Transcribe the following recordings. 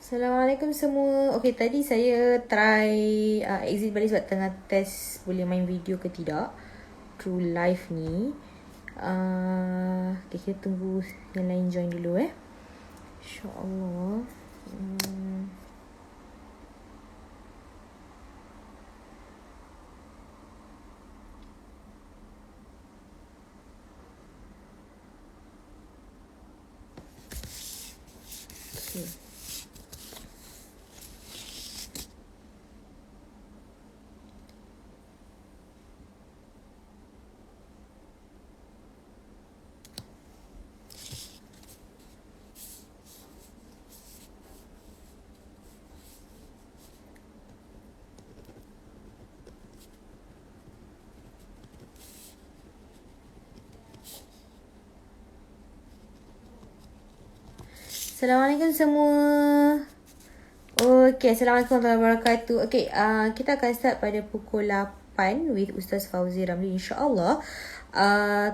Assalamualaikum semua. Okay, tadi saya try exit balik sebab tengah test boleh main video ke tidak through live ni. Okay, kita tunggu yang lain join dulu InsyaAllah. Okay. Assalamualaikum semua. Okay, Assalamualaikum warahmatullahi wabarakatuh. Okay, kita akan start pada pukul 8 with Ustaz Fauzi Ramli insyaAllah.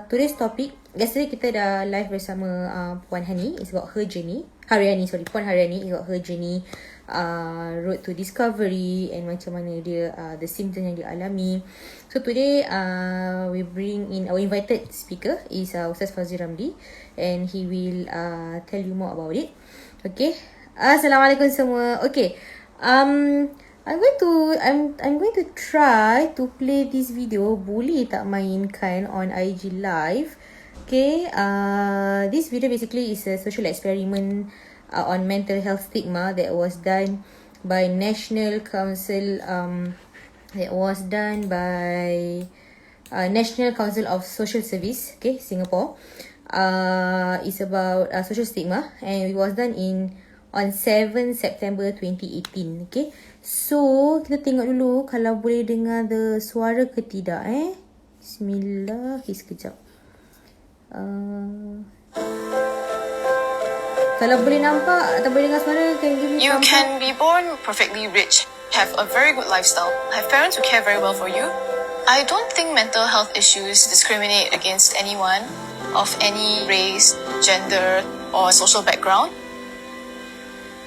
Today's topic, yesterday kita dah live bersama Puan Hani. It's about her journey. Puan Haryani is about her journey, road to discovery and macam mana dia, the symptoms yang dia alami. So today, we bring in our invited speaker is Ustaz Fauzi Ramli, and he will tell you more about it. Okay. Assalamualaikum semua. Okay. I'm going to try to play this video. Boleh tak mainkan on IG live? Okay. This video basically is a social experiment on mental health stigma that was done by National Council. National Council of Social Service, okay, Singapore. It's about social stigma, and it was done on 7 September 2018. Okay, so kita tengok dulu kalau boleh dengar the suara ke tidak. Bismillah. Sekejap. Kalau boleh nampak atau boleh dengar suara, can give me You thumbs up. can be born perfectly rich, have a very good lifestyle, have parents who care very well for you. I don't think mental health issues discriminate against anyone of any race, gender, or social background.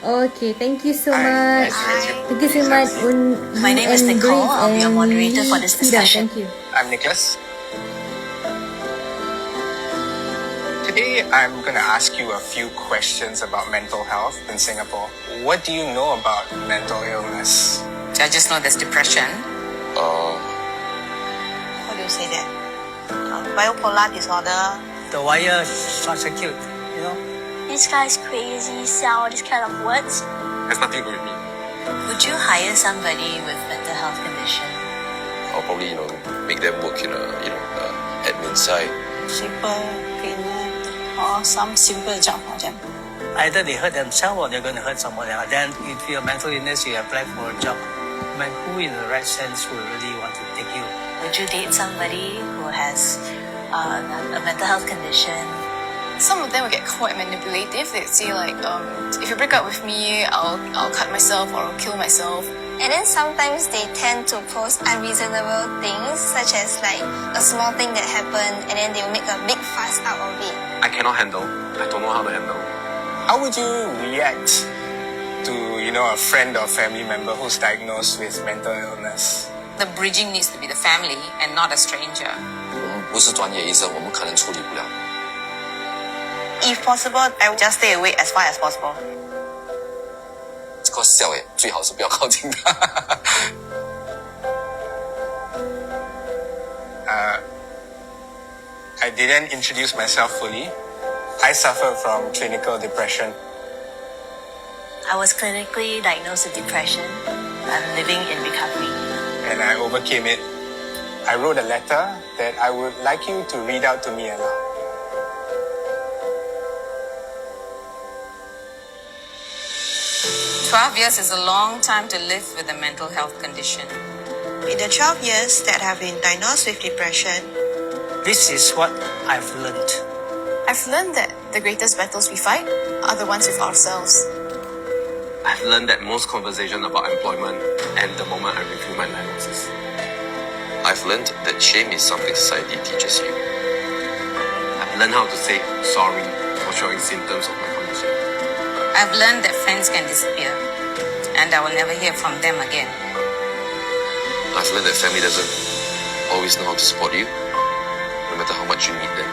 Okay, thank you so much. Thank you so much. My name is Nicole. I'll be your moderator for this discussion. Thank you. I'm Nicholas. Today, I'm going to ask you a few questions about mental health in Singapore. What do you know about mental illness? I just know there's depression. How do you say that? Bipolar disorder. The wire short circuit, you know. This guy's crazy, all these kind of words. Has nothing to do with me. Would you hire somebody with mental health condition? I'll probably, make them work in admin side. Simple cleaner or some simple job for them. Either they hurt themselves or they're going to hurt someone else. Then if you're mental illness, you apply for a job. I mean, who in the right sense will really want to take you? Would you date somebody who has a mental health condition? Some of them will get quite manipulative. They'd say like, if you break up with me, I'll cut myself or I'll kill myself. And then sometimes they tend to post unreasonable things, such as like a small thing that happened, and then they'll make a big fuss out of it. I cannot handle. I don't know how to handle. How would you react to, a friend or family member who's diagnosed with mental illness? The bridging needs to be the family and not a stranger. 我们不是专业医生，我们可能处理不了。 If possible, I will just stay away as far as possible. 这个笑诶，最好是不要靠近他。I didn't introduce myself fully. I suffer from clinical depression. I was clinically diagnosed with depression. I'm living in recovery. And I overcame it. I wrote a letter that I would like you to read out to me aloud. Years is a long time to live with a mental health condition. In the 12 years that I have been diagnosed with depression, This is what I've learned. I've learned that the greatest battles we fight are the ones with ourselves. I've learned that most conversation about employment and the moment I review my diagnosis. I've learned that shame is something society teaches you. I've learned how to say sorry for showing symptoms of my condition. I've learned that friends can disappear, and I will never hear from them again. I've learned that family doesn't always know how to support you, no matter how much you need them.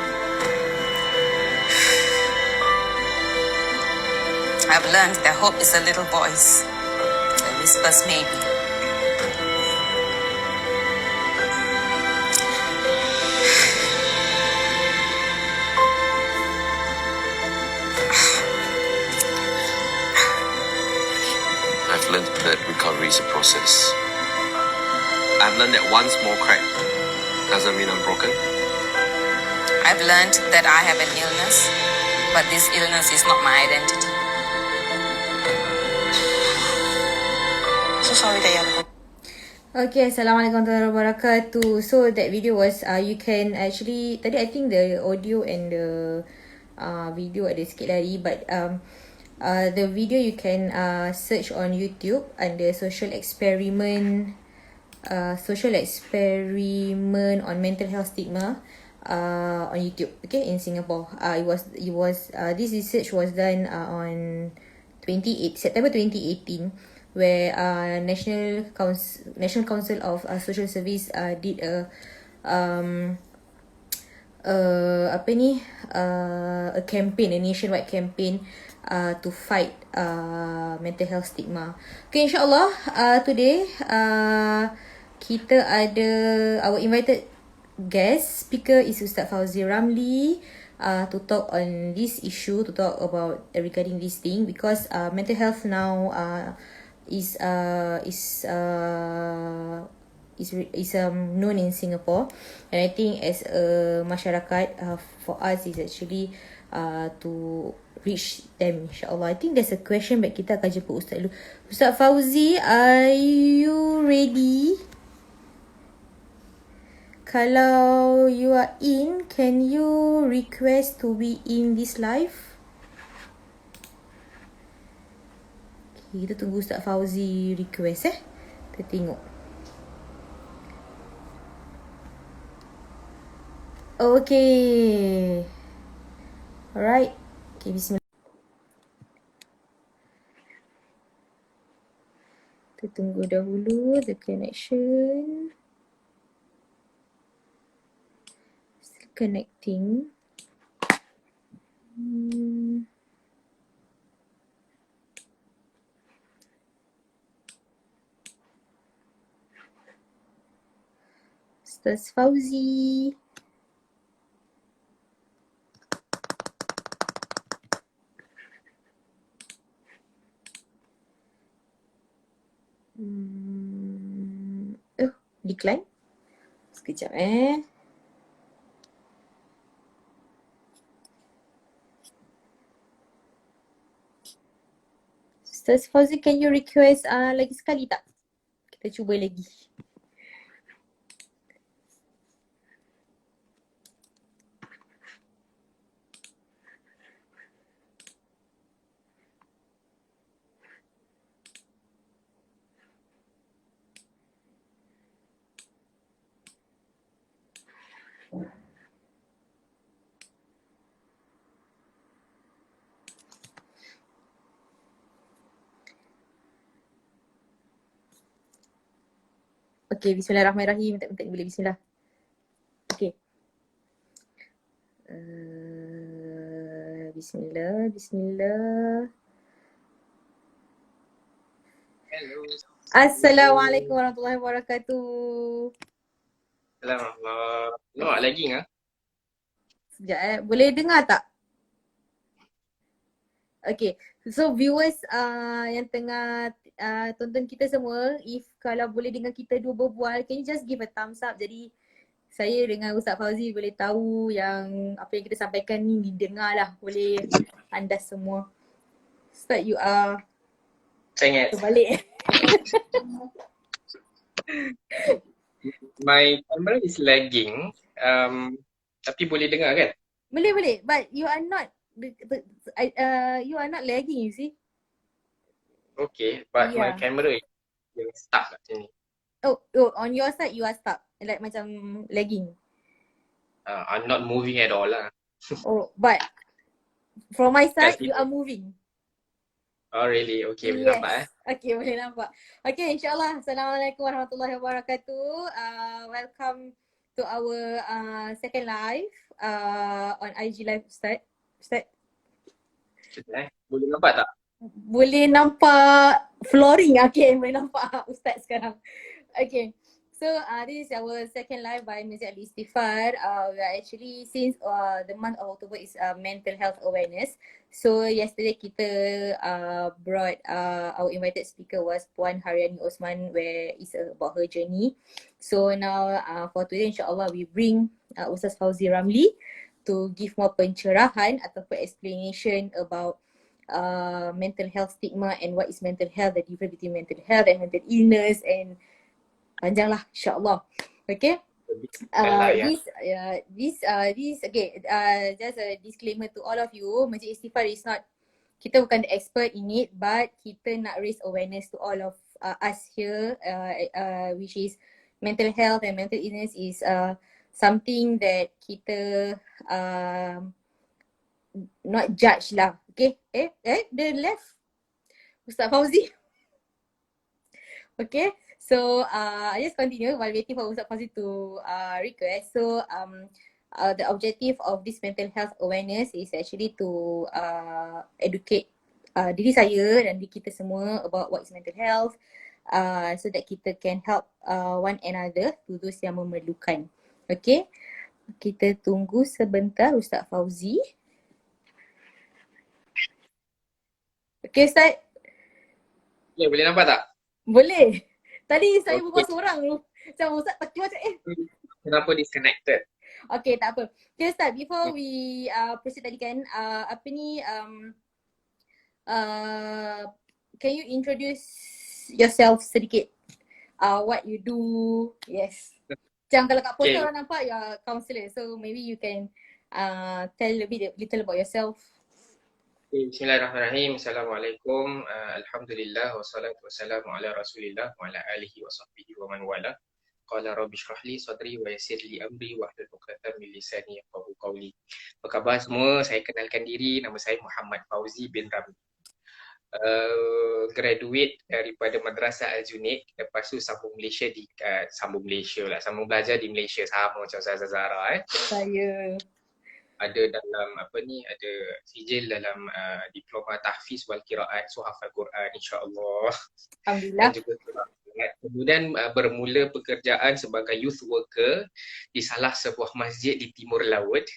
I've learned that hope is a little voice that whispers maybe. I've learned that recovery is a process. I've learned that one small crack doesn't mean I'm broken. I've learned that I have an illness, but this illness is not my identity. So sorry that you have Okay, Assalamualaikum warahmatullahi wabarakatuh. So that video was you can actually tadi I think the audio and the video ada sikit lari, but the video you can search on YouTube under social experiment on mental health stigma on YouTube, okay, in Singapore. It was this research was done on September 2018, where National Council of Social Service did a campaign, a nationwide campaign to fight mental health stigma. Okay, insyaAllah today kita ada our invited guest speaker is Ustaz Fauzi Ramli to talk on this issue, to talk about regarding this thing, because mental health now is known in Singapore, and I think as a masyarakat for us is actually to reach them, insyaAllah. I think there's a question back, kita akan jumpa Ustaz dulu. Ustaz Fauzi, are you ready? Kalau you are in, can you request to be in this live? Okay, kita tunggu Ustaz Fauzi request kita tengok. Okay. Alright. Okay, bismillah. Kita tunggu dahulu the connection. Still connecting. Ustaz Fauzi. Decline. Sekejap Ustaz Fauzi, can you request lagi sekali tak? Kita cuba lagi. Okay, bismillahirrahmanirrahim. Tak boleh bismillah. Okay. Bismillah. Hello. Assalamualaikum warahmatullahi wabarakatuh. Assalamualaikum. Nampak lagi ngah? Sekejap boleh dengar tak? Okay, so viewers yang tengah tonton kita semua, if kalau boleh dengar kita dua berbual, can you just give a thumbs up? Jadi saya dengan Ustaz Fauzi boleh tahu yang apa yang kita sampaikan ni didengar lah, boleh anda semua. Ustaz, you are terbalik. My camera is lagging, tapi boleh dengar kan? Boleh, but you are not lagging, you see. Okay, but my camera is stuck kat sini. Oh, on your side you are stuck, like macam lagging. I'm not moving at all lah. Oh, but from my side you are moving. Oh really? Okay, boleh nampak Yes. Okay, boleh nampak. Okay, insyaAllah. Assalamualaikum warahmatullahi wabarakatuh. Welcome to our second live on IG Live, Ustaz. Ustaz, Boleh nampak tak? boleh nampak flooring. Okay, boleh nampak Ustaz sekarang. Okay. So this is our second live by Masjid Al Istighfar. We are actually, since the month of October is mental health awareness. So yesterday kita brought our invited speaker was Puan Haryani Osman, where it's about her journey. So now for today, insyaAllah we bring Ustaz Fauzi Ramli to give more pencerahan ataupun explanation about mental health stigma and what is mental health, the difference between mental health and mental illness, and panjang lah, insyaAllah. Okay. This okay, just a disclaimer to all of you, Masjid Istighfar is not, kita bukan the expert in it, but kita nak raise awareness to all of us here, which is mental health and mental illness is something that kita not judge lah. Okay, the left Ustaz Fauzi. Okay. So I just continue while waiting for Ustaz Fauzi to request. So the objective of this mental health awareness is actually to educate diri saya dan diri kita semua about what is mental health, so that kita can help one another to those yang memerlukan. Okay, kita tunggu sebentar Ustaz Fauzi. Okay Ustaz. Ya, boleh nampak tak? Boleh. Tadi saya berbual seorang tu. Macam Ustaz tak macam Kenapa disconnected? Okay, tak apa. Okay Ustaz, before we proceed tadi kan, apa ni, can you introduce yourself sedikit? What you do? Yes. Macam kalau kat poster orang nampak you're counselor. So maybe you can tell a little about yourself. Bismillahirrahmanirrahim. Assalamualaikum. Alhamdulillah wassalatu wassalamu ala Rasulillah wa ala alihi wa sahbihi wa man wala. Qala rabbi shrah li sadri wa yassir li amri wahlul 'uqdatam min lisani yafqahu qawli. Apa khabar semua? Saya kenalkan diri, nama saya Muhammad Fauzi bin Ramli. Graduate daripada Madrasah Al-Junaid, lepas tu sambung belajar di Malaysia sama macam Ustazah Zahra. Saya ada dalam ada sijil dalam diploma tahfiz wal qiraat, so hafal Quran insya-Allah. Alhamdulillah. Dan juga kemudian bermula pekerjaan sebagai youth worker di salah sebuah masjid di Timur Laut.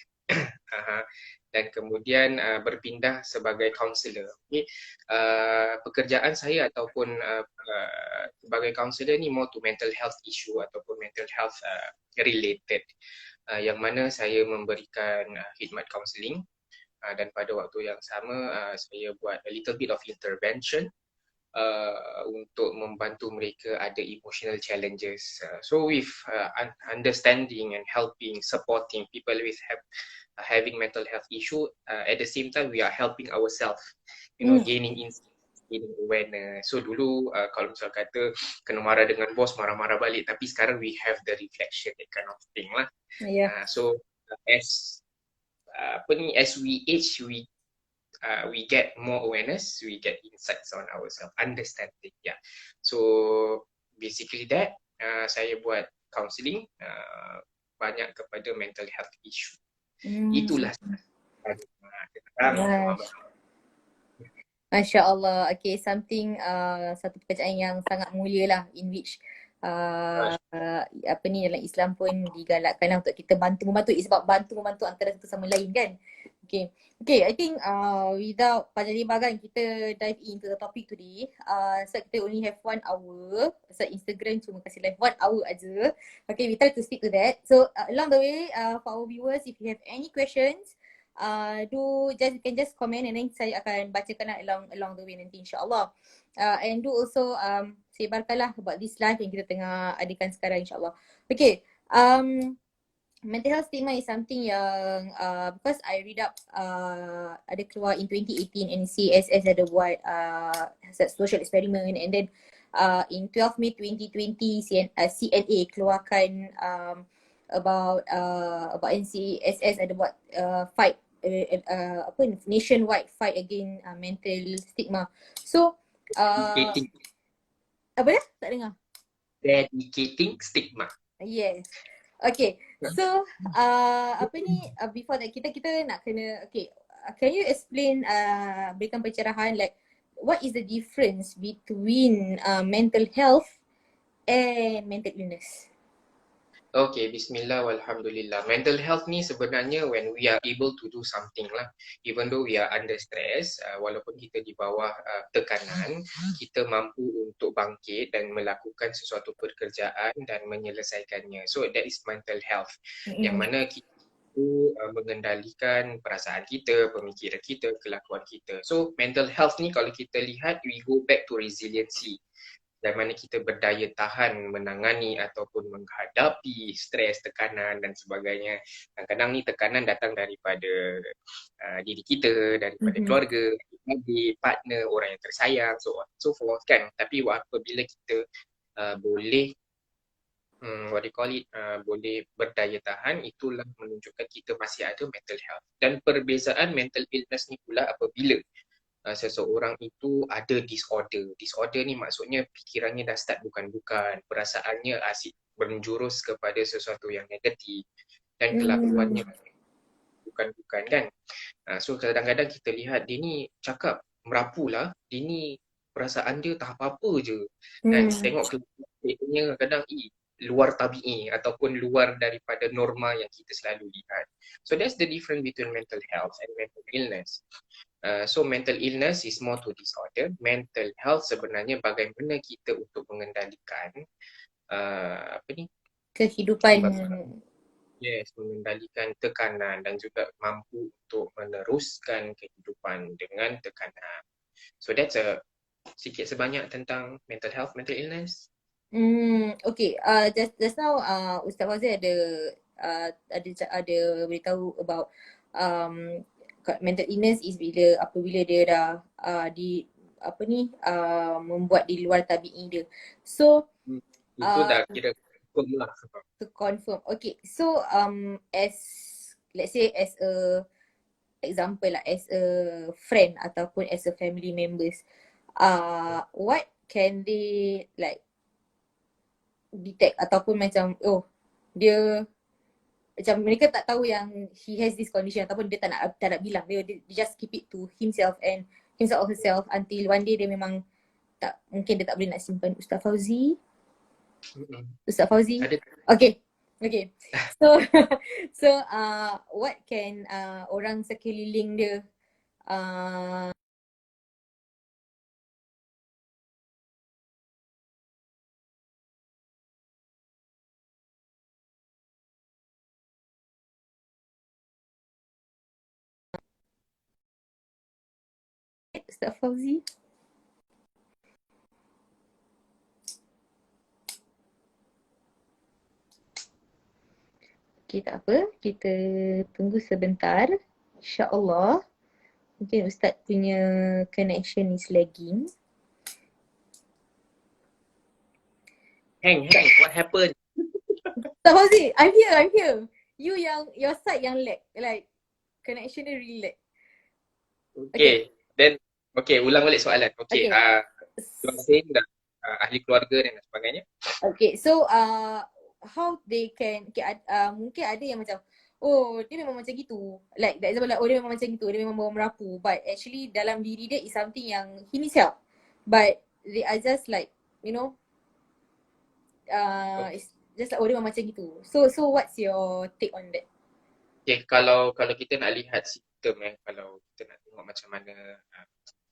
Dan kemudian berpindah sebagai kaunselor. Okay. Pekerjaan saya ataupun sebagai kaunselor ni more to mental health issue ataupun mental health related. Yang mana saya memberikan khidmat counselling dan pada waktu yang sama saya buat a little bit of intervention untuk membantu mereka ada emotional challenges. So with understanding and helping, supporting people with having mental health issue, at the same time we are helping ourselves, gaining insight, gaining awareness. So dulu kalau misal kata kena marah dengan bos, marah-marah balik, tapi sekarang we have the reflection, that kind of thing lah. Yeah. So as we age, we get more awareness, we get insights on ourselves, understanding. Yeah. So basically that saya buat counselling banyak kepada mental health issue. Itulah. Masya Allah. Okay, something satu pekerjaan yang sangat mulia lah, in which dalam Islam pun digalakkan lah untuk kita membantu. It's about membantu antara satu sama lain kan. Okay, I think without panjang lebar kan, kita dive into the topic today. So kita only have 1 hour. So Instagram cuma kasih live 1 hour aja. Okay, we try to stick to that. So along the way, for our viewers, if you have any questions, you can just comment and then saya akan bacakan along the way nanti insyaAllah. And do also sebarkanlah about this live yang kita tengah adakan sekarang insyaAllah. Okay, mental health stigma is something yang because I read up ada keluar in 2018 and CSS ada buat social experiment, and then in 12 May 2020 CNA keluarkan about NCSS ada buat fight apa nationwide fight against mental stigma. So Dedicating, apa dah? Tak dengar. dedicating stigma. Yes. Okay. So apa ni before that kita nak kena can you explain berikan pencerahan like what is the difference between mental health and mental illness? Okay, bismillah walhamdulillah. Mental health ni sebenarnya when we are able to do something lah. Even though we are under stress, walaupun kita di bawah tekanan, kita mampu untuk bangkit dan melakukan sesuatu pekerjaan dan menyelesaikannya. So that is mental health. Yang mana kita mengendalikan perasaan kita, pemikiran kita, kelakuan kita. So mental health ni kalau kita lihat, we go back to resiliency. Dan mana kita berdaya tahan menangani ataupun menghadapi stres, tekanan dan sebagainya. Kadang-kadang ni tekanan datang daripada diri kita, daripada keluarga, adik, partner, orang yang tersayang, so on, so forth kan. Tapi apabila kita boleh boleh berdaya tahan, itulah menunjukkan kita masih ada mental health. Dan perbezaan mental illness ni pula apabila seseorang itu ada disorder. Disorder ni maksudnya fikirannya dah start bukan-bukan, perasaannya asyik menjurus kepada sesuatu yang negatif dan kelakuannya bukan-bukan kan. So kadang-kadang kita lihat dia ni cakap merapu lah, dia ni perasaan dia tak apa-apa je. Dan tengok kelakuannya kadang luar tabi'i ataupun luar daripada norma yang kita selalu lihat. So that's the difference between mental health and mental illness. So mental illness is more to disorder. Mental health sebenarnya bagaimana kita untuk mengendalikan kehidupan. Yes, mengendalikan tekanan dan juga mampu untuk meneruskan kehidupan dengan tekanan. So that's sikit sebanyak tentang mental health, mental illness. Okay. Just now Ustaz Fauzi ada beritahu about mental illness is apabila dia dah membuat di luar tabi'i dia. So itu dah kira confirm lah. To confirm. Okay. So as let's say as a example lah, as a friend ataupun as a family members, what can they like detect ataupun macam dia macam mereka tak tahu yang he has this condition ataupun dia tak nak bilang, dia just keep it to himself or herself until one day dia memang mungkin dia tak boleh nak simpan. Ustaz Fauzi? Ustaz Fauzi? Okay. So what can orang sekeliling dia Ustaz Fauzi? Okay, tak apa. Kita tunggu sebentar. InsyaAllah. Mungkin Ustaz punya connection is lagging. Hang, what happened? Ustaz Fauzi, I'm here. Your side yang lag. Like, connection dia really lag. Okay. Then, ulang balik soalan. Okay. You are saying that ahli keluarga dan sebagainya. Okay, so how they can mungkin ada yang macam dia memang macam gitu, like that example, like dia memang macam gitu, dia memang bawa merapu, but actually dalam diri dia is something yang he needs help, but they are just like it's just like dia memang macam gitu. So what's your take on that? Okay, kalau kita nak lihat simptom kalau kita nak tengok macam mana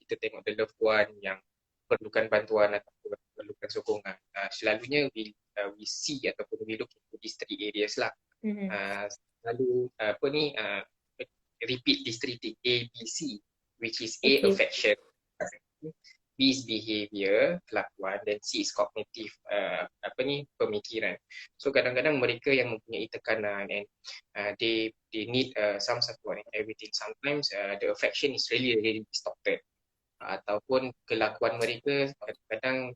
kita tengok the loved one yang perlukan bantuan atau perlukan sokongan, selalunya we see ataupun we look into these three areas lah. Selalu repeat these three things, A, B, C, which is A, affection, B is behavior, kelakuan, dan C is cognitive, pemikiran. So kadang-kadang mereka yang mempunyai tekanan and they need some support and everything. Sometimes the affection is really distorted. Ataupun kelakuan mereka kadang-kadang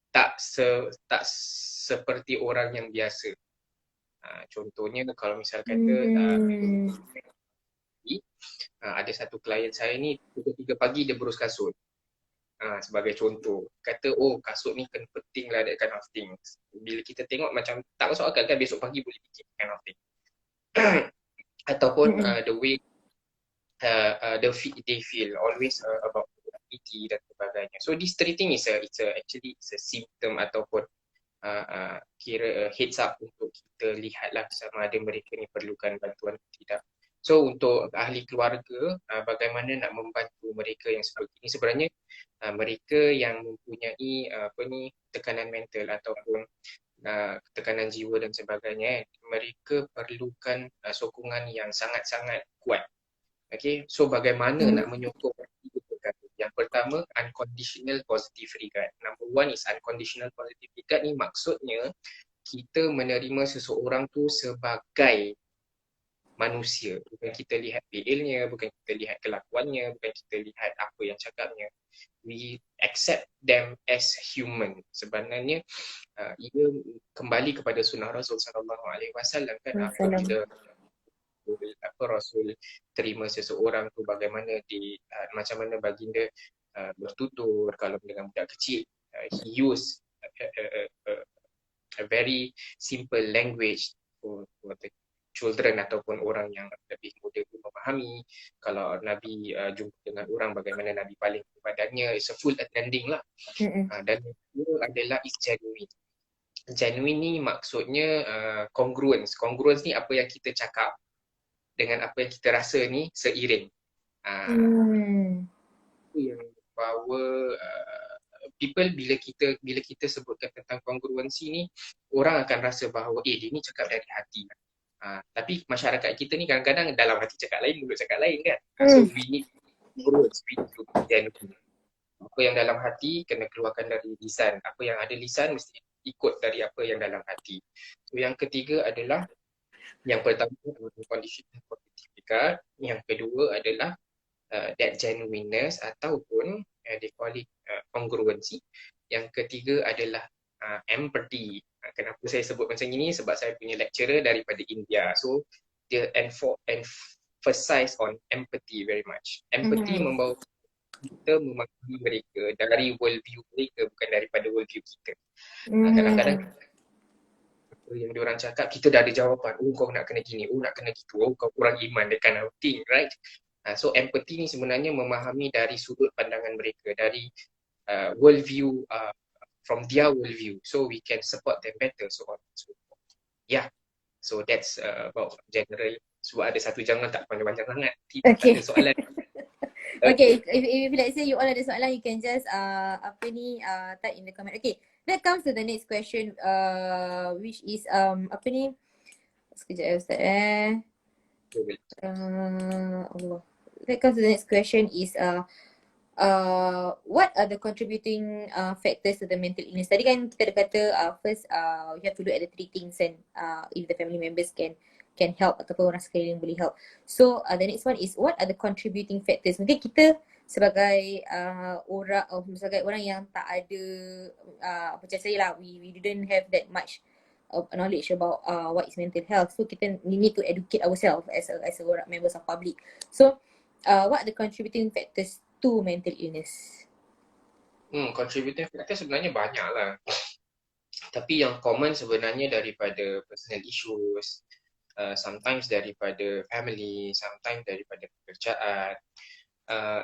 tak seperti orang yang biasa. Contohnya kalau misal kata Ada satu klien saya ni pukul 3 pagi dia berus kasut. Sebagai contoh, kata kasut ni kena penting lah, that kind of thing. Bila kita tengok macam tak masuk akal kan, besok pagi boleh bikin kind of thing. Ataupun the way they feel always about PT dan sebagainya. So this three thing actually a symptom ataupun kira heads up untuk kita lihatlah sama ada mereka ni perlukan bantuan atau tidak. So untuk ahli keluarga, bagaimana nak membantu mereka yang seperti ini, sebenarnya mereka yang mempunyai tekanan mental ataupun tekanan jiwa dan sebagainya, mereka perlukan sokongan yang sangat-sangat kuat. Okay, so bagaimana nak menyokong? Yang pertama, unconditional positive regard. Number one is unconditional positive regard ni maksudnya kita menerima seseorang tu sebagai manusia. Bukan kita lihat PL-nya, bukan kita lihat kelakuannya, bukan kita lihat apa yang cakapnya. We accept them as human. Sebenarnya ia kembali kepada sunnah Rasul sallallahu alaihi wasallam kan, apabila Rasul terima seseorang tu bagaimana macam mana baginda bertutur kalau dengan budak kecil. He use a very simple language for the children ataupun orang yang lebih muda tu memahami. Kalau Nabi jumpa dengan orang, bagaimana Nabi paling kepadanya, it's a full attending lah. Dan itu adalah is genuine. Genuine ni maksudnya congruence. Congruence ni apa yang kita cakap dengan apa yang kita rasa ni seiring. Itu yang bahawa people bila kita sebutkan tentang kongruensi ni, orang akan rasa bahawa dia ni cakap dari hati. Tapi masyarakat kita ni kadang-kadang dalam hati cakap lain, mulut cakap lain kan. So we need congruence, we need to be genuine. Apa yang dalam hati kena keluarkan dari lisan. Apa yang ada lisan mesti ikut dari apa yang dalam hati. So yang ketiga adalah, yang pertama conditional positive regard, yang kedua adalah that genuineness ataupun they call it congruency. Yang ketiga adalah empathy. Kenapa saya sebut macam ini? Sebab saya punya lecturer daripada India. So dia emphasize on empathy very much. Empathy membawa kita memahami mereka dari worldview mereka, bukan daripada worldview kita. Kadang-kadang yang diorang cakap, kita dah ada jawapan. Kau nak kena gini, nak kena gitu, kau kurang iman, that kind of thing, right? So empathy ni sebenarnya memahami dari sudut pandangan mereka, dari worldview, from their worldview, so we can support them better, so on and so forth. Yeah, so that's about general. Sebab ada satu jangan tak panjang-panjang sangat. Okay. Ada soalan. Okay, if let's say you all ada soalan, you can just type in the comment. Okay, that comes to the next question, which is sekejap ya Ustaz Allah. That comes to the next question is what are the contributing factors to the mental illness? Tadi kan kita ada kata first you have to look at the three things and if the family members can help ataupun orang sekeliling boleh help. So the next one is what are the contributing factors? Mungkin kita sebagai orang yang tak ada macam saya lah, we didn't have that much of knowledge about what is mental health. So kita need to educate ourselves as a orang members of public. So what are the contributing factors to mental illness? Contributing factors sebenarnya banyak lah. Tapi yang common sebenarnya daripada personal issues, sometimes daripada family, sometimes daripada pekerjaan,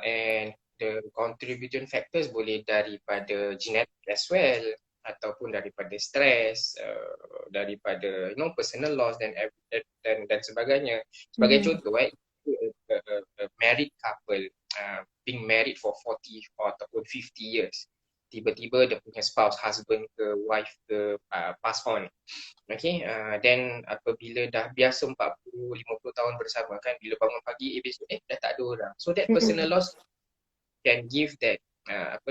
and the contributing factors boleh daripada genetic as well, ataupun daripada stress, daripada personal loss dan sebagainya. Sebagai contoh, a married couple being married for 40 ataupun 50 years, tiba-tiba dia punya spouse, husband ke wife ke pass on. Okay, then apabila dah biasa 40-50 tahun bersama kan, bila bangun pagi besok dah tak ada orang. So that personal loss can give that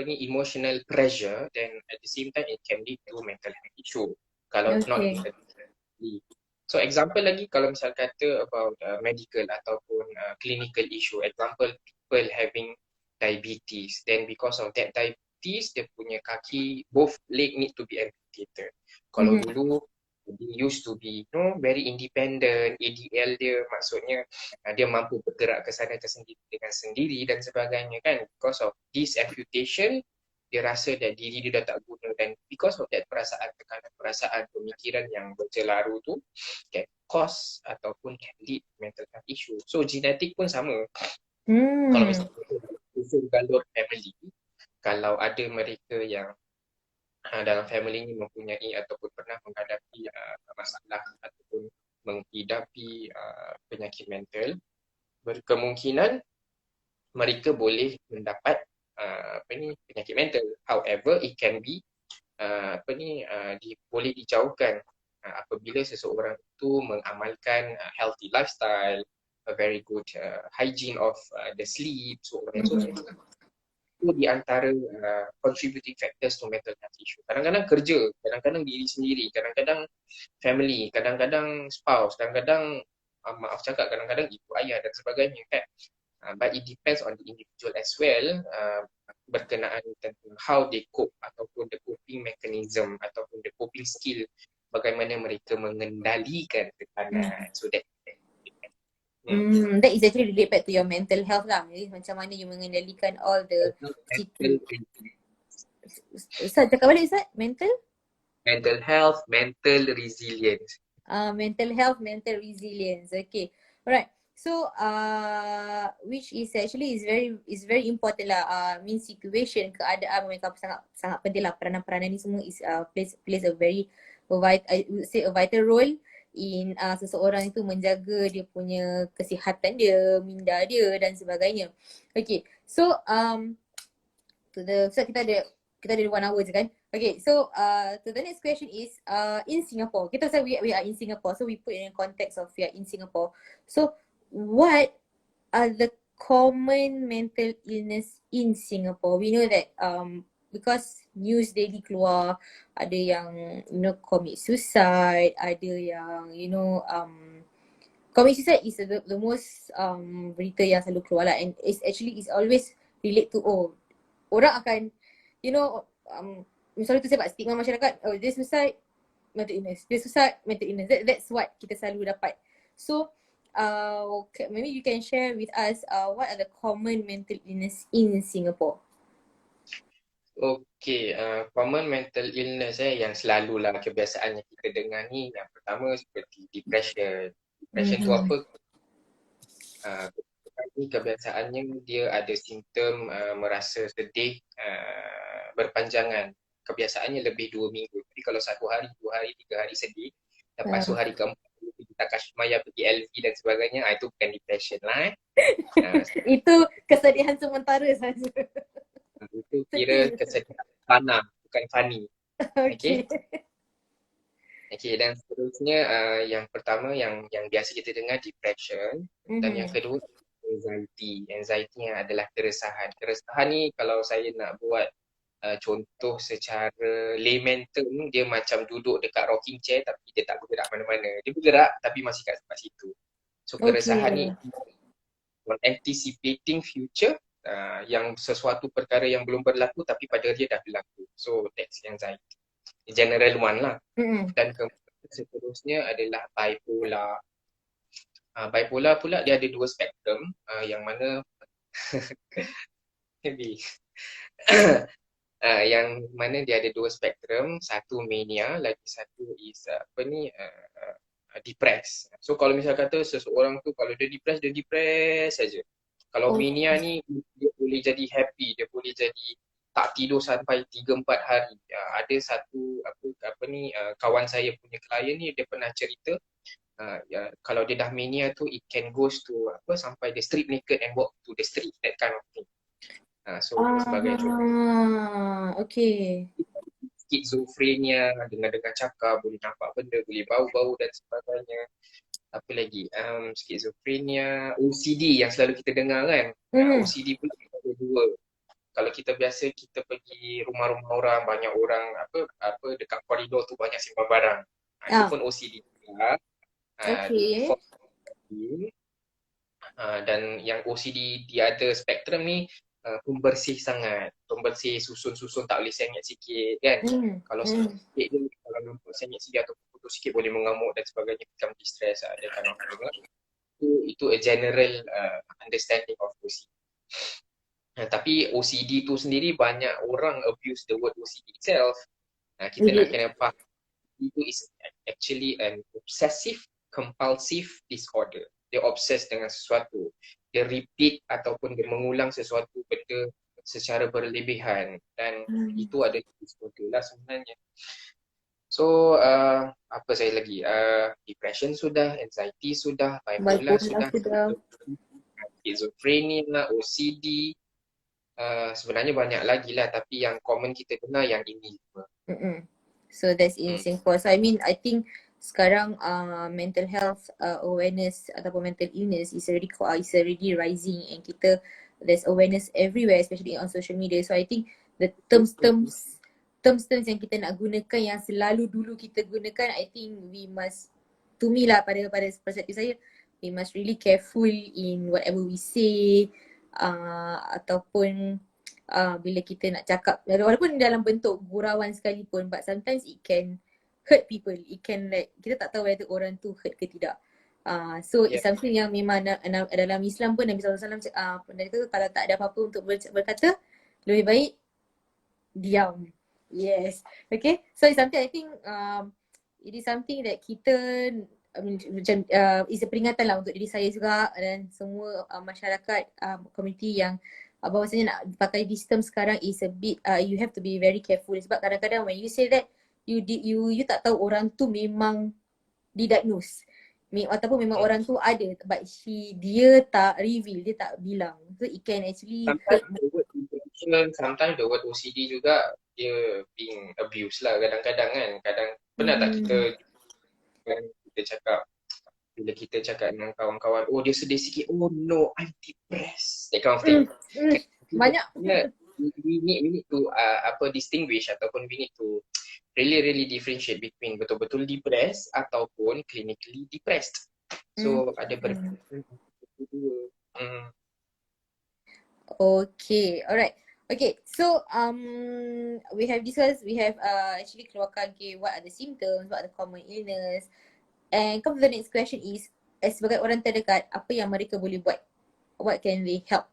emotional pressure, then at the same time it can lead to mental health issue kalau not internally. So example lagi, kalau misal kata about medical ataupun clinical issue, example people having diabetes, then because of that diabetes dia punya kaki, both leg need to be amputated. Kalau dulu Dia used to be very independent. ADL dia maksudnya dia mampu bergerak ke sana tersendiri dengan sendiri dan sebagainya kan. Because of this amputation, dia rasa that diri dia dah tak guna, dan because of that perasaan, tekanan perasaan, pemikiran yang bercelaru tu can cause ataupun can lead mental health issue. So genetik pun sama. Kalau misalnya unsur galur family, kalau ada mereka yang dalam family ini mempunyai ataupun pernah menghadapi masalah ataupun menghidapi penyakit mental, berkemungkinan mereka boleh mendapat penyakit mental. However, it can be boleh dijauhkan apabila seseorang itu mengamalkan healthy lifestyle, a very good hygiene of the sleep, so on and so forth. Itu di antara contributing factors to mental health issue. Kadang-kadang kerja, kadang-kadang diri sendiri, kadang-kadang family, kadang-kadang spouse, kadang-kadang maaf cakap, kadang-kadang ibu ayah dan sebagainya kan. But it depends on the individual as well, berkenaan tentang how they cope ataupun the coping mechanism ataupun the coping skill, bagaimana mereka mengendalikan tekanan. So that that is actually relate back to your mental health lah. Jadi macam mana you mengendalikan all the Ustaz cakap balik Ustaz, mental health, mental resilience. Mental health, mental resilience. Okay. Alright. So which is actually is very important lah. Means situation, keadaan mereka sangat penting lah. Peranan-peranan ni semua is plays a very I would say a vital role in seseorang itu menjaga dia punya kesihatan dia, minda dia dan sebagainya. Okay, so so kita ada 1 hour je kan. Okay, so the next question is in Singapore. Kita say we are in Singapore, so we put in context of we are in Singapore. So what are the common mental illness in Singapore? We know that because news daily keluar, ada yang commit suicide, ada yang commit suicide is the most berita yang selalu keluar lah, and it's always relate to orang akan misalnya tu sebab stigma masyarakat, dia suicide mental illness, dia suicide mental illness, that's what kita selalu dapat. So maybe you can share with us what are the common mental illness in Singapore? Okay, common mental illness yang selalulah kebiasaan yang kita dengar ni, yang pertama seperti depression. Depression tu apa? Kebiasaannya dia ada simptom merasa sedih berpanjangan. Kebiasaannya lebih 2 minggu. Tapi kalau 1 hari, 2 hari, 3 hari sedih, lepas tu hari keempat kita Takashimaya, pergi LV dan sebagainya, itu bukan depression lah. Itu kesedihan sementara saja. Itu kira kesedihan fana, bukan funny. Okay. Okay, dan seterusnya yang pertama yang biasa kita dengar depression, dan yang kedua anxiety. Anxiety yang adalah keresahan. Keresahan ni kalau saya nak buat contoh secara layman term, dia macam duduk dekat rocking chair tapi dia tak bergerak mana-mana. Dia bergerak tapi masih kat tempat situ. So keresahan ni anticipating future, yang sesuatu perkara yang belum berlaku tapi pada dia dah berlaku. So that's anxiety. General one lah. Dan kemudian seterusnya adalah bipolar. Bipolar pula dia ada 2 spektrum, yang mana yang mana dia ada 2 spektrum, satu mania, lagi satu is depressed. So kalau misal kata seseorang tu kalau dia depressed saja. Kalau mania ni dia boleh jadi happy, dia boleh jadi tak tidur sampai 3-4 hari. Ada satu kawan saya punya klien ni, dia pernah cerita kalau dia dah mania tu, it can goes to sampai the street naked and walk to the street, that kind of thing. So sebagai okay. Schizophrenia, dengar-dengar cakap, boleh nampak benda, boleh bau-bau dan sebagainya. Apa lagi? Schizophrenia, OCD yang selalu kita dengar kan. OCD pun ada 2. Kalau kita biasa kita pergi rumah-rumah orang, banyak orang dekat koridor tu banyak simpan barang. Itu pun OCD. Okay. Dan yang OCD dia ada spektrum ni, pembersih sangat. Pembersih susun-susun tak boleh sengit sikit kan. Kalau sengit sikit dia, kalau nampak sengit sikit atau tertentu sikit boleh mengamuk dan sebagainya, become distress, dia kind of thing. Itu a general understanding of OCD. Tapi OCD tu sendiri banyak orang abuse the word OCD itself. Kita nak kena faham itu is actually an obsessive compulsive disorder. Dia obses dengan sesuatu, dia repeat ataupun dia mengulang sesuatu benda secara berlebihan, dan itu ada disorder lah sebenarnya. So apa saya lagi, depression sudah, anxiety sudah, bipolar sudah, schizophrenia, OCD, sebenarnya banyak lagi lah, tapi yang common kita dengar yang ini. So that's in Singapore. So I mean, I think sekarang mental health awareness ataupun mental illness is already rising, and there's awareness everywhere, especially on social media. So I think the terms yang kita nak gunakan, yang selalu dulu kita gunakan, I think we must, to me lah, pada perspektif saya, we must really careful in whatever we say, ataupun bila kita nak cakap, walaupun dalam bentuk gurauan sekalipun, but sometimes it can hurt people. It can, like, kita tak tahu whether orang tu hurt ke tidak. So it's something yang memang dalam Islam pun Nabi SAW pernah kata, kalau tak ada apa-apa untuk berkata, lebih baik diam. Yes. Okay. So it's something, I think it is something that kita, macam is a peringatan lah untuk diri saya juga dan semua masyarakat, community yang bahawasanya nak pakai this term sekarang is a bit, you have to be very careful. Sebab kadang-kadang when you say that, you tak tahu orang tu memang didiagnose, ataupun memang orang tu ada, but dia tak reveal, dia tak bilang. So it can actually sometimes the word OCD juga dia being abused lah kadang-kadang kan. Pernah tak kita cakap, bila kita cakap dengan kawan-kawan, oh dia sedih sikit, oh no, I'm depressed, that kind of thing. Banyak. We need to distinguish, ataupun we need to really differentiate between betul-betul depressed ataupun clinically depressed. So ada berbeza. Okay, alright. Okay, so we have discussed, we have actually keluarkan what are the symptoms, what are the common illness, and come to the next question is, sebagai orang terdekat, apa yang mereka boleh buat? What can they help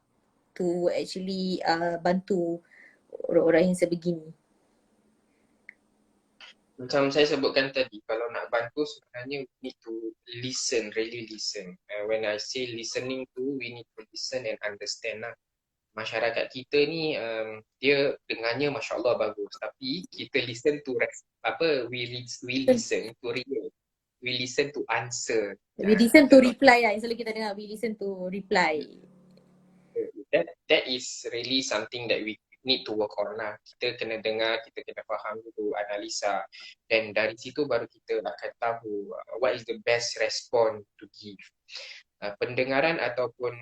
to actually bantu orang-orang yang sebegini? Macam saya sebutkan tadi, kalau nak bantu sebenarnya we need to listen, really listen. When I say listening to, we need to listen and understand lah. Masyarakat kita ni dia dengarnya Masya Allah bagus, tapi kita listen to we listen to real, we listen to answer, we listen to reply lah. Selalu kita dengar we listen to reply. That is really something that we need to work on lah. Kita kena dengar, kita kena faham dulu, analisa, dan dari situ baru kita akan tahu what is the best response to give. Pendengaran ataupun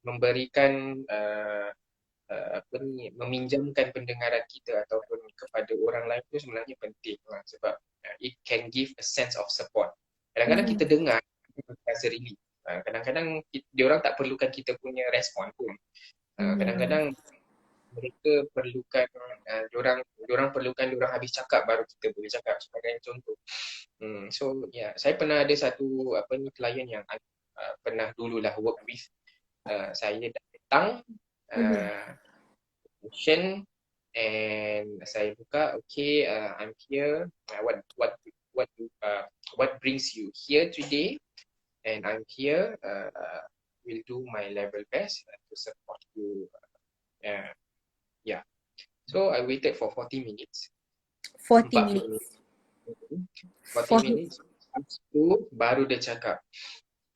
memberikan meminjamkan pendengaran kita ataupun kepada orang lain tu sebenarnya penting lah, sebab it can give a sense of support. Kadang-kadang kita dengar rasa relief. Kadang-kadang diorang tak perlukan kita punya respon pun. Kadang-kadang mereka perlukan diorang perlukan diorang habis cakap baru kita boleh cakap, sebagai contoh. So saya pernah ada satu klien yang pernah dululah work with. Saya datang session and saya buka, okay, I'm here, what brings you here today, and I'm here, will do my level best to support you. So I waited for 40 minutes. 40 minutes. 40 minutes. Itu baru dia cakap,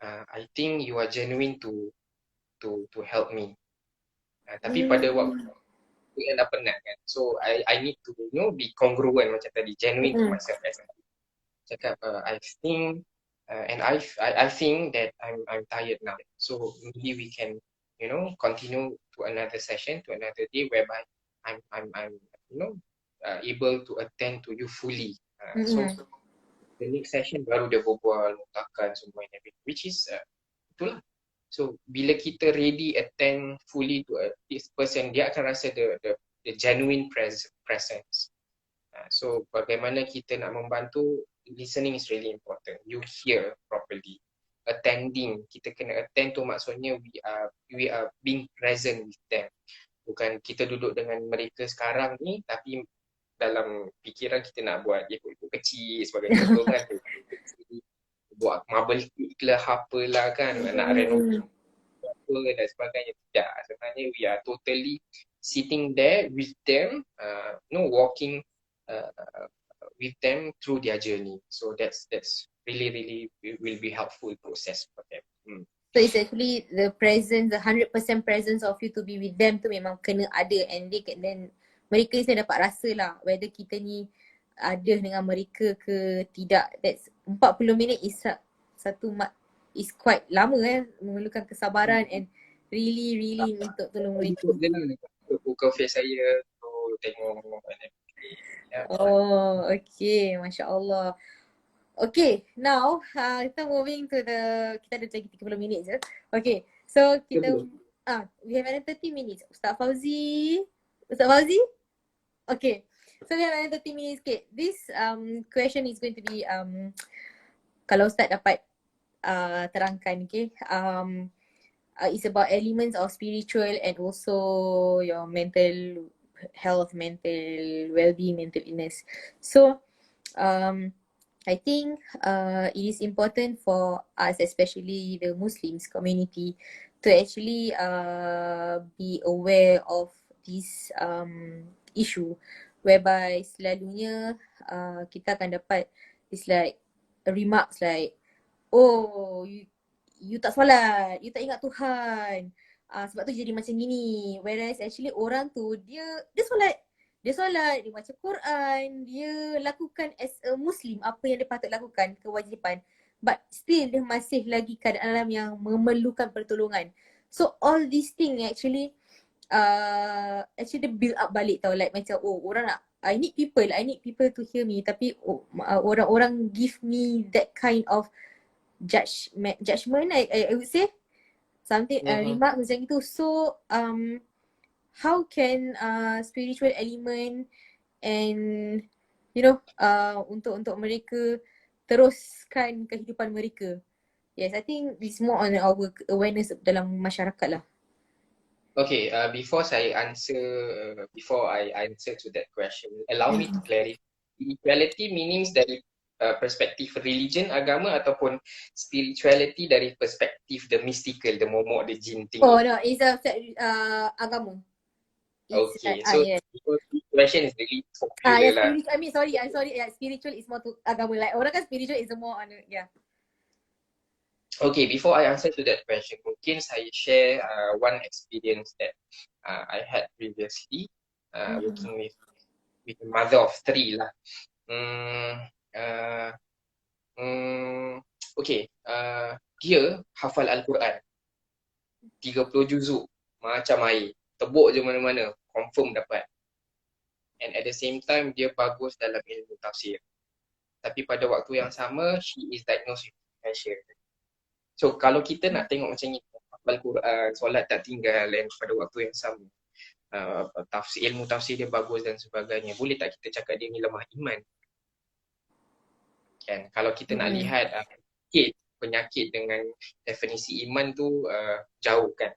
I think you are genuine to help me. Tapi pada waktu itu dah penat kan. So I need to be congruent macam tadi, genuine to myself. Cakap I think and I think that I'm tired now. So maybe we can continue to another session, to another day whereby I'm able to attend to you fully. So the next session baru dia berbual, mengatakan semua and everything, which is itulah. So bila kita ready attend fully to this person, dia akan rasa the genuine presence. So bagaimana kita nak membantu, listening is really important. You hear properly. Attending, kita kena attend tu maksudnya we are being present with them. Bukan kita duduk dengan mereka sekarang ni tapi dalam fikiran kita nak buat ikut-ikut kecil sebagai contoh kan. Buat marble cake lah, apalah kan, nak renovate apa dan sebagainya. Tidak, sebenarnya we are totally sitting there with them, walking with them through their journey. So that's really will be helpful process for them. So it's actually the presence, the 100% presence of you to be with them tu memang kena ada, and then mereka ni saya dapat rasa lah whether kita ni ada dengan mereka ke tidak. That's 40 minit is is quite lama memerlukan kesabaran and really untuk tolong mereka. Buka face saya tu tengok. Oh, okay, Masya Allah. Okay, now kita moving to kita ada lagi 30 minit je. Okay, so kita we have another 30 minutes. Ustaz Fauzi? Okay, so we have another 30 minutes. Okay, this question is going to be kalau Ustaz dapat terangkan, okay, it's about elements of spiritual and also your mental health, mental well-being, mental illness. So I think it is important for us, especially the Muslims community, to actually be aware of this issue, whereby selalunya kita akan dapat it's like remarks like, oh, you tak solat, you tak ingat Tuhan, sebab tu jadi macam gini. Whereas actually orang tu dia solat, dia baca Quran, dia lakukan as a Muslim apa yang dia patut lakukan, kewajipan, but still dia masih lagi keadaan alam yang memerlukan pertolongan. So all these things actually build up balik tau, like macam orang nak, I need people to hear me, tapi orang-orang give me that kind of judgment, I would say something, remark macam itu. So how can spiritual element and untuk mereka teruskan kehidupan mereka? Yes, I think it's more on our awareness dalam masyarakat lah. Okay, before I answer to that question, allow me to clarify. Spirituality meanings dari perspektif religion, agama, ataupun spirituality dari perspektif the mystical, the momok, the jin thing? Oh no, it's agama. Okay, so yes. The question is really popular lah. I'm sorry. Yeah, spiritual is more to agama. Like orang kan spiritual is more on Okay, before I answer to that question, mungkin saya share one experience that I had previously working with a mother of 3 lah. Dia hafal Al-Quran 30 juzuk macam air, tebuk je mana-mana, confirm dapat. And at the same time dia bagus dalam ilmu tafsir. Tapi pada waktu yang sama she is diagnosed with dementia. So kalau kita nak tengok macam ni, hafal Quran, solat tak tinggal, dan pada waktu yang sama ilmu tafsir dia bagus dan sebagainya, boleh tak kita cakap dia ni lemah iman? Kan, kalau kita nak lihat penyakit dengan definisi iman tu jauh kan.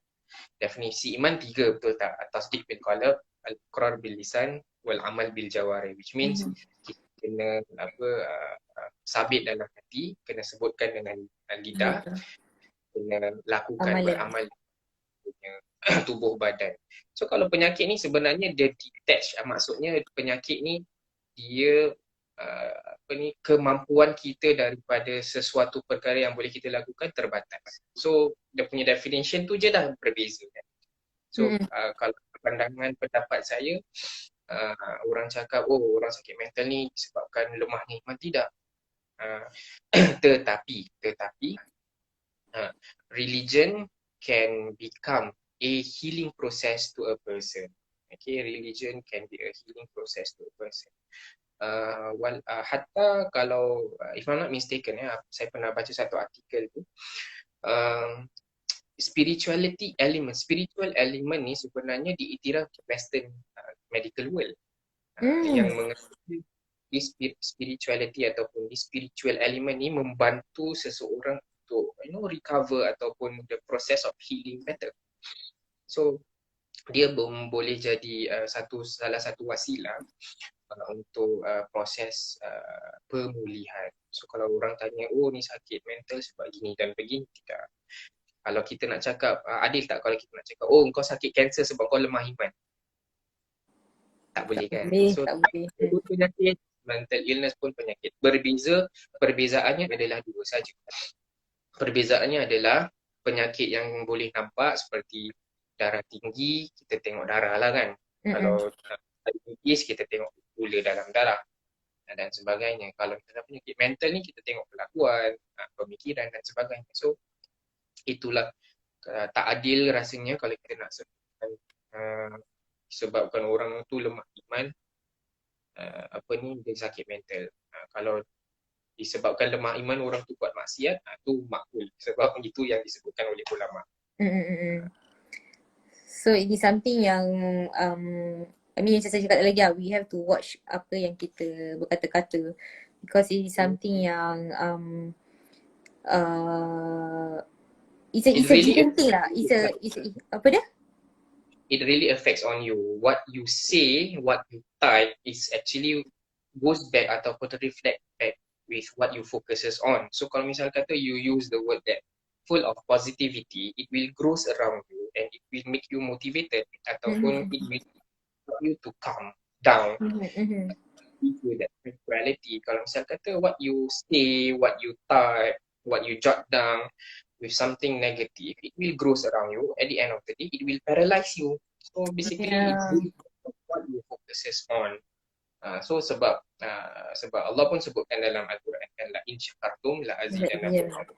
Definisi iman 3, betul tak? Tasdiq bil qalb, al-iqrar bil lisan, wal amal bil jawari, which means kita kena sabit dalam hati, kena sebutkan dengan lidah, kena lakukan beramal punya tubuh badan. So kalau penyakit ni sebenarnya dia detach, maksudnya penyakit ni dia kemampuan kita daripada sesuatu perkara yang boleh kita lakukan terbatas. So dia punya definition tu je dah berbeza kan. So kalau pandangan pendapat saya, orang cakap orang sakit mental ni disebabkan lemah iman, tidak. Tetapi religion can become a healing process to a person. Okay, religion can be a healing process to a person. Hatta kalau if I'm not mistaken, saya pernah baca satu artikel tu, spiritual element ni sebenarnya diiktiraf di Western medical world, yang mengatakan spirituality ataupun this spiritual element ni membantu seseorang untuk recover ataupun the process of healing better. So dia boleh jadi salah satu wasilah untuk proses pemulihan. So kalau orang tanya, oh ni sakit mental sebab gini dan begini, tidak. Kalau kita nak cakap, adil tak kalau kita nak cakap, oh kau sakit kanser sebab kau lemah iman? Tak boleh kan? So tak boleh. itu penyakit, mental illness pun penyakit. Perbezaannya adalah dua saja. Perbezaannya adalah penyakit yang boleh nampak seperti darah tinggi, kita tengok darah lah kan. Kalau diabetes, kita tengok gula dalam darah dan sebagainya. Kalau kita ada penyakit mental ni, kita tengok kelakuan, pemikiran dan sebagainya. So itulah tak adil rasanya kalau kita nak sebabkan orang tu lemah iman, dia sakit mental. Kalau disebabkan lemah iman orang tu buat maksiat, tu makbul sebab itu yang disebutkan oleh ulama. So it is something yang macam saya cakap lagi we have to watch apa yang kita berkata-kata, because it is something yang it's a different thing lah. It's apa dia? It really affects on you. What you say, what you type is actually goes back ataupun reflect back with what you focuses on. So kalau misal kata you use the word that full of positivity, it will grows around you and it will make you motivated ataupun it will help you to calm down. With that spirituality, kalau misal kata what you say, what you type, what you jot down with something negative, it will grows around you. At the end of the day, it will paralyze you. So basically, it's what you focuses on. So sebab Allah pun sebutkan dalam Al-Quran kan, la in syakartum la azidannakum.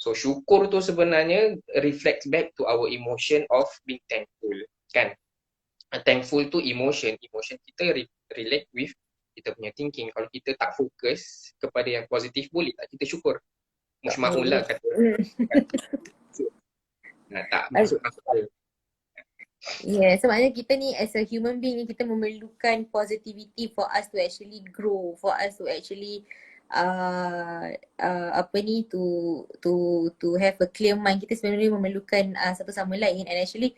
So syukur tu sebenarnya reflects back to our emotion of being thankful kan. Thankful tu emotion kita relate with kita punya thinking. Kalau kita tak fokus kepada yang positif, boleh tak kita syukur? Mushma'ul lah kata. Tak masuk akal. Yeah, so maknanya kita ni as a human being ni, kita memerlukan positivity for us to actually grow, for us to actually to have a clear mind. Kita sebenarnya memerlukan satu sama lain, and actually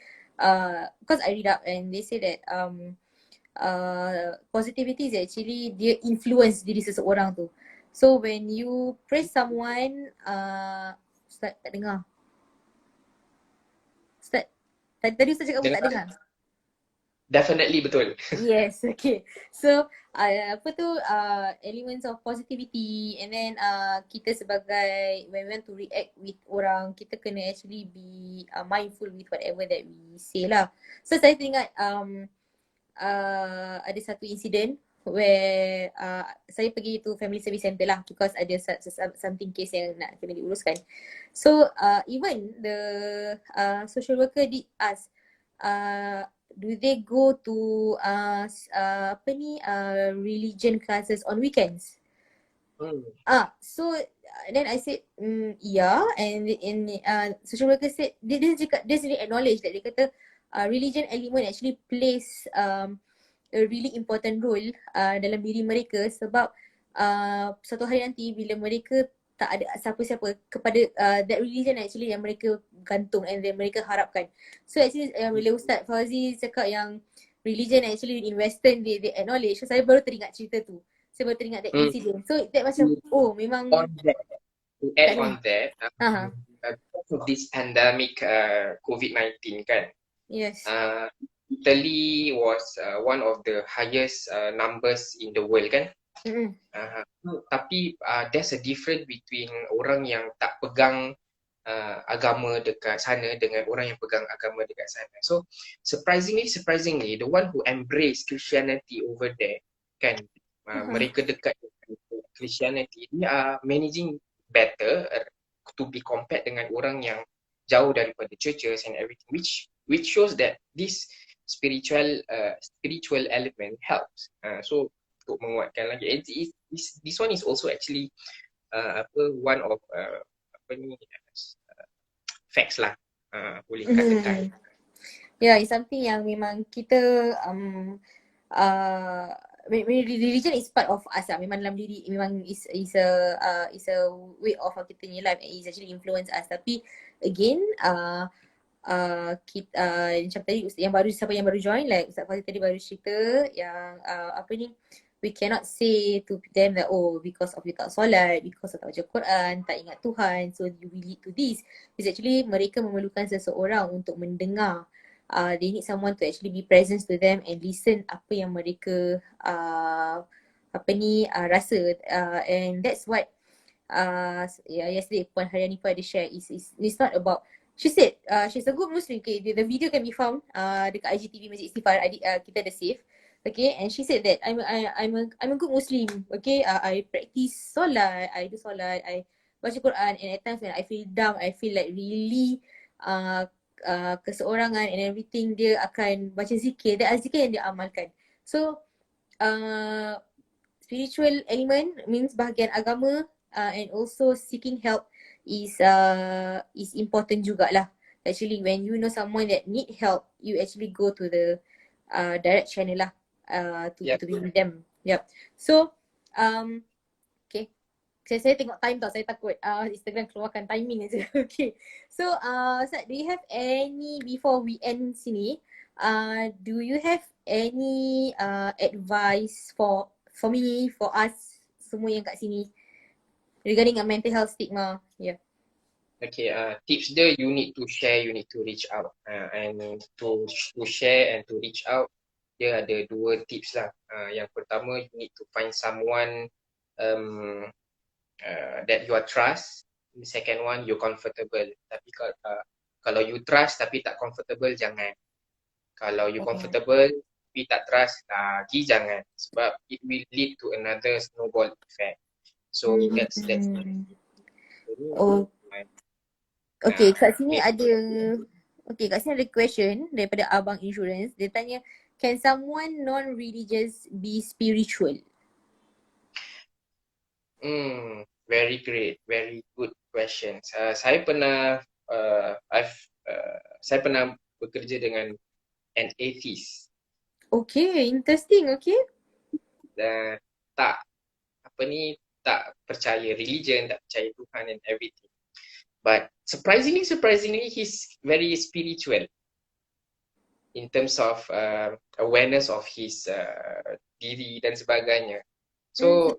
because I read up and they say that positivity is actually dia influence diri seseorang tu. So when you praise someone, Ustaz tak dengar. Ustaz tadi Ustaz cakap tak dengar. Definitely betul. Yes, okay. So elements of positivity, and then kita sebagai when we want to react with orang, kita kena actually be mindful with whatever that we say lah. So saya teringat ada satu insiden where saya pergi to family service center lah, because ada something case yang nak kena diuruskan. So even the social worker did ask, do they go to religion classes on weekends? So then I said yeah, and social worker said dia sendiri acknowledge that dia kata religion element actually plays a really important role dalam diri mereka, sebab satu hari nanti bila mereka tak ada siapa-siapa kepada that religion actually yang mereka gantung and then mereka harapkan. So actually bila Ustaz Fauzi cakap yang religion actually in Western they acknowledge, so saya baru teringat cerita tu. Saya baru teringat that incident. So that macam memang to add on that, because of this pandemic COVID-19 kan. Yes. Italy was one of the highest numbers in the world kan. Tapi there's a difference between orang yang tak pegang agama dekat sana dengan orang yang pegang agama dekat sana. So surprisingly, the one who embrace Christianity over there kan, mereka dekat Christianity, they are managing better to be compared dengan orang yang jauh daripada churches and everything, which shows that this spiritual element helps. So untuk menguatkan lagi, and this one is also actually one of facts lah, boleh katakan. Yeah, it's something yang memang kita religion is part of us lah. Memang dalam diri, memang is a way of kita punya life and is actually influence us. Tapi again, kita macam tadi yang baru, siapa yang baru join, like Ustaz Fazil tadi baru cerita yang apa ni, we cannot say to them that oh because of you tak solat, because of tak baca Quran, tak ingat Tuhan, so you will lead to this. It's actually mereka memerlukan seseorang untuk mendengar. They need someone to actually be present to them and listen apa yang mereka rasa, and that's what yesterday Puan Haryani pun ada share is it's not about, she said she's a good Muslim. Okay, the video can be found dekat IGTV Masjid Istighfar, kita ada save. Okay, and she said that I'm a good Muslim. Okay, I practice solat, I do solat, I baca Quran, and at times when I feel down, I feel like really keseorangan and everything, dia akan baca zikir, dan zikir yang dia amalkan. So spiritual element means bahagian agama, and also seeking help is important jugalah. Actually, when you know someone that need help, you actually go to the direct channel lah, to be with them. Yep. So okay, saya tengok time tau, saya takut Instagram keluarkan timing aja. Okay. So Ustaz, do you have any, before we end sini, do you have any advice for me, for us semua yang kat sini regarding a mental health stigma? Yeah. Okay, tips dia, you need to share, you need to reach out, and to share and to reach out, dia ada dua tips lah. Yang pertama, you need to find someone that you are trust. The second one, you're comfortable. Tapi kalau you trust tapi tak comfortable, jangan. Kalau you comfortable tapi tak trust, lagi jangan. Sebab it will lead to another snowball effect. So that's Okay, kat sini ada question daripada Abang Insurance. Dia tanya, can someone non-religious be spiritual? Very great, very good questions. Saya pernah saya pernah bekerja dengan an atheist. Okay, interesting. Okay. Dan tak percaya religion, tak percaya Tuhan and everything. But surprisingly, he's very spiritual in terms of awareness of his diri dan sebagainya. So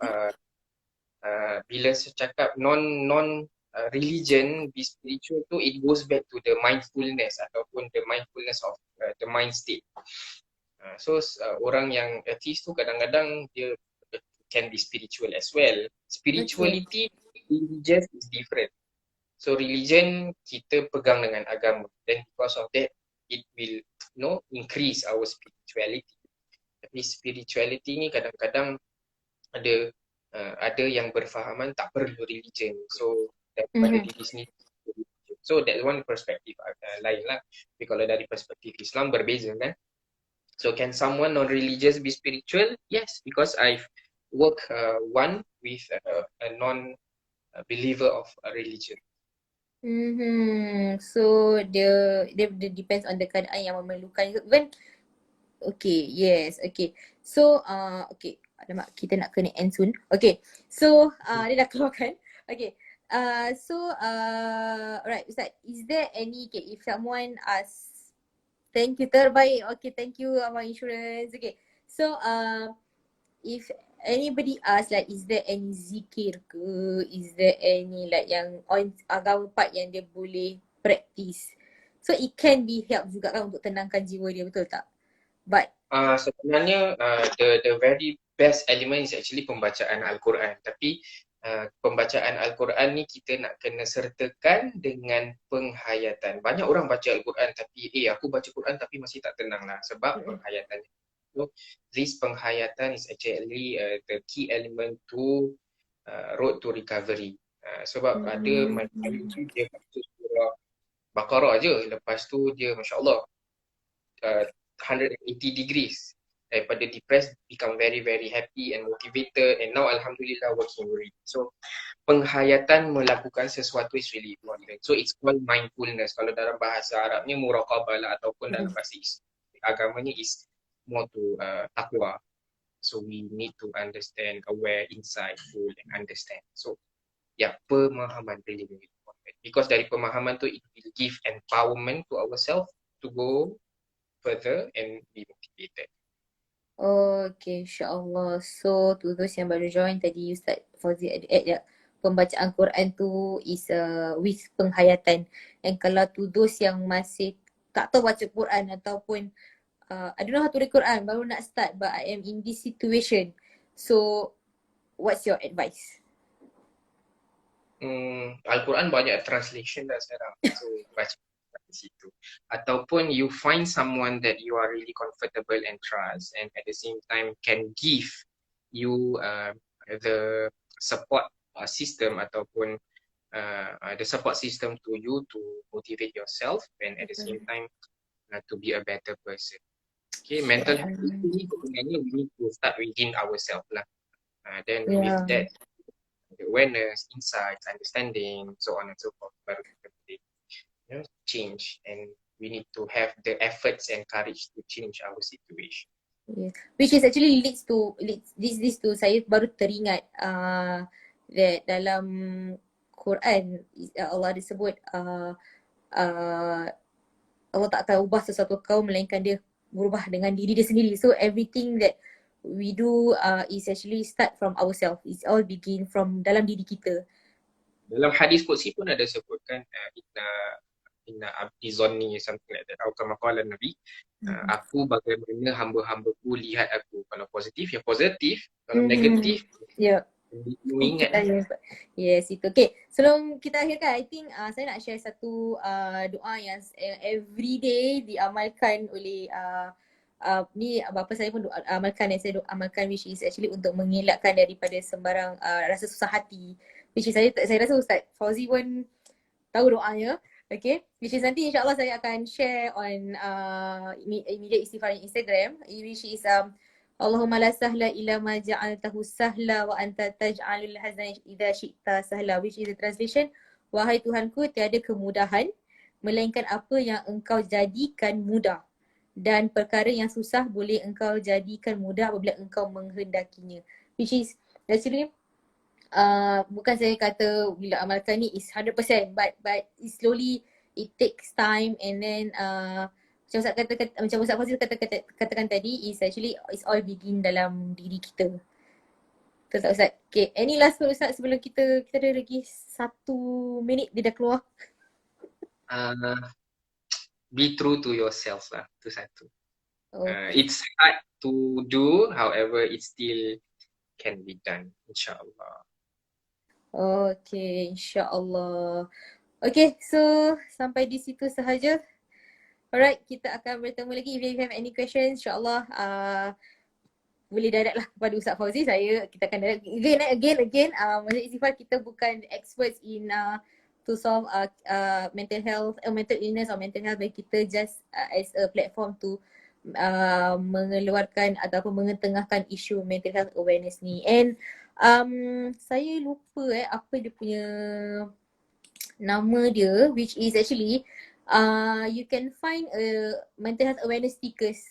bila saya cakap non religion be spiritual tu, it goes back to the mindfulness ataupun the mindfulness of the mind state. So orang yang atheist tu kadang-kadang dia can be spiritual as well. Spirituality, religious is different. So religion kita pegang dengan agama, then because of that it will increase our spirituality. Tapi spirituality ni kadang-kadang ada yang berfahaman tak perlu religion. So daripada diri sendiri. So that's one perspective lain lah. Tapi kalau dari perspektif Islam berbeza kan. So can someone non-religious be spiritual? Yes, because I've worked with a non-believer of a religion. So dia depends on the keadaan yang memerlukan. When so okay, alamak, kita nak kena end soon. Okay, so dia dah keluarkan. Okay, so alright Ustaz, is there any, if someone asks, thank you, terbaik. Okay, thank you Abang Insurance. Okay, so if anybody asks like, is there any zikir ke, is there any like yang on agama part yang dia boleh practice, so it can be help juga kan untuk tenangkan jiwa dia, betul tak? But sebenarnya the very best element is actually pembacaan Al-Quran. Tapi pembacaan Al-Quran ni kita nak kena sertakan dengan penghayatan. Banyak orang baca Al-Quran tapi aku baca Quran tapi masih tak tenang lah sebab penghayatan. So this penghayatan is actually the key element to road to recovery. Sebab ada manusia dia baca surah Baqarah je, lepas tu dia Masya Allah 180 degrees. Daripada depressed become very very happy and motivated, and now Alhamdulillah working already. So penghayatan melakukan sesuatu is really important. So it's called mindfulness. Kalau dalam bahasa Arabnya muraqabah lah, ataupun dalam bahasa agamanya is more to taqwa. So we need to understand, aware, insightful, and understand. So pemahaman really really important. Because dari pemahaman tu, it will give empowerment to ourselves to go further and be motivated. Okay, insyaAllah. So, to those yang baru join tadi, Ustaz Fauzi add ya, pembacaan Quran tu is with penghayatan. And kalau to those yang masih tak tahu baca Quran ataupun I don't know how to read Quran, baru nak start but I am in this situation. So, what's your advice? Al-Quran banyak translation dah sekarang. So, baca di situ. Ataupun you find someone that you are really comfortable and trust, and at the same time can give you the support system ataupun the support system to you to motivate yourself, and at the same time to be a better person. Okay, mental health ini sebenarnya we need to start within ourselves lah. Then with that, the awareness, insights, understanding, so on and so forth, baru kita boleh change, and we need to have the efforts and courage to change our situation. Yeah. Which is actually leads to saya baru teringat that dalam Quran Allah disebut Allah tak akan ubah sesuatu kaum melainkan dia berubah dengan diri dia sendiri. So everything that we do is actually start from ourselves. It's all begin from dalam diri kita. Dalam hadis Qudsi pun ada sebutkan inna abdi zonni, something like that. Atau kama qala Nabi, aku bagaimana hamba-hambaku lihat aku. Kalau positif ya positif, kalau negatif ingat. Yes, itu. Okay, sebelum kita akhirkan, I think saya nak share satu doa yang every day diamalkan oleh ni bapa saya pun amalkan, dan saya amalkan, which is actually untuk mengelakkan daripada sembarang rasa susah hati. Which is saya rasa Ustaz Fauzi pun tahu doanya. Okay, which is nanti insyaAllah saya akan share on immediate istighfar on Instagram, which is Allahumma la sahla illa ma ja'altahu sahla wa anta taj'alul hazana idza syi'ta sahla, which is the translation, wahai Tuhanku, tiada kemudahan melainkan apa yang engkau jadikan mudah, dan perkara yang susah boleh engkau jadikan mudah apabila engkau menghendakinya. Which is actually bukan saya kata bila amalkan ni is 100%, but slowly it takes time, and then macam Ustaz Fazil katakan tadi, is actually it's all begin dalam diri kita. Betul tak Ustaz? Okay, any last word Ustaz sebelum kita ada lagi 1 minit dia dah keluar. Be true to yourself lah, tu satu. It's hard to do, however it still can be done, insyaAllah. Okay, insyaAllah. Okay, so sampai di situ sahaja. Alright, kita akan bertemu lagi. If you have any questions, insyaAllah boleh direct lah kepada Ustaz Fauzi. Kita akan direct again. Masjid Istighfar kita bukan experts in to solve mental health, mental illness or mental health, but kita just as a platform to mengeluarkan ataupun mengetengahkan isu mental health awareness ni. And saya lupa apa dia punya nama dia, which is actually you can find a mental health awareness stickers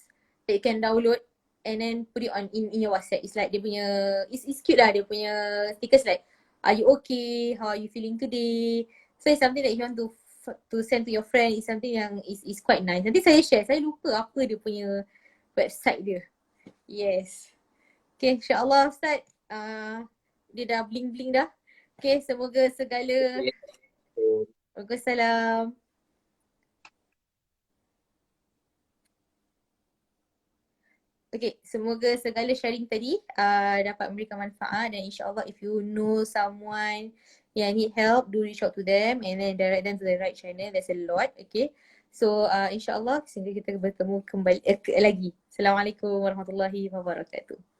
that you can download and then put it on in your WhatsApp. It's like dia punya, it's cute lah, dia punya stickers like, are you okay? How are you feeling today? So it's something that you want to send to your friend. It's something yang is quite nice. Nanti saya share. Saya lupa apa dia punya website dia. Yes. Okay, insyaAllah Ustaz. Dia dah bling-bling dah. Okay, semoga segala Waalaikumsalam. Okay, semoga segala sharing tadi dapat memberikan manfaat, dan insyaAllah if you know someone yang need help, do reach out to them and then direct them to the right channel. There's a lot, okay. So insyaAllah sehingga kita bertemu kembali lagi. Assalamualaikum warahmatullahi wabarakatuh.